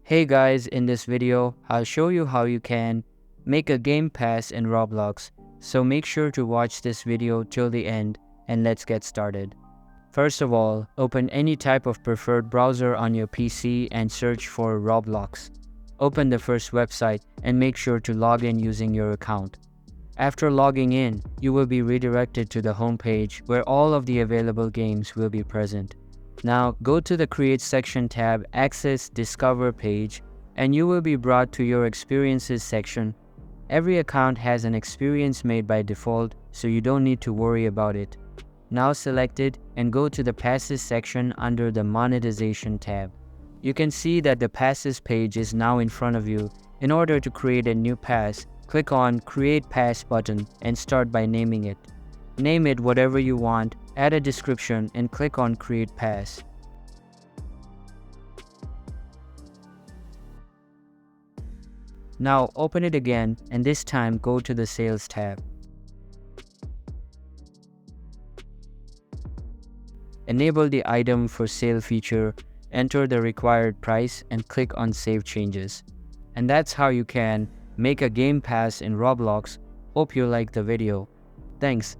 Hey guys, in this video, I'll show you how you can make a game pass in Roblox. So make sure to watch this video till the end and let's get started. First of all, open any type of preferred browser on your PC and search for Roblox. Open the first website and make sure to log in using your account. After logging in, you will be redirected to the home page where all of the available games will be present. Now go to the Create section tab, access Discover page, and you will be brought to your Experiences section. Every account has an experience made by default, so you don't need to worry about it. Now select it and go to the Passes section under the Monetization tab. You can see that the Passes page is now in front of you. In order to create a new pass, click on Create Pass button and start by naming it. Name it whatever you want, add a description, and click on Create Pass. Now open it again and this time go to the Sales tab. Enable the Item for Sale feature, enter the required price, and click on Save Changes. And that's how you can make a game pass in Roblox. Hope you liked the video. Thanks.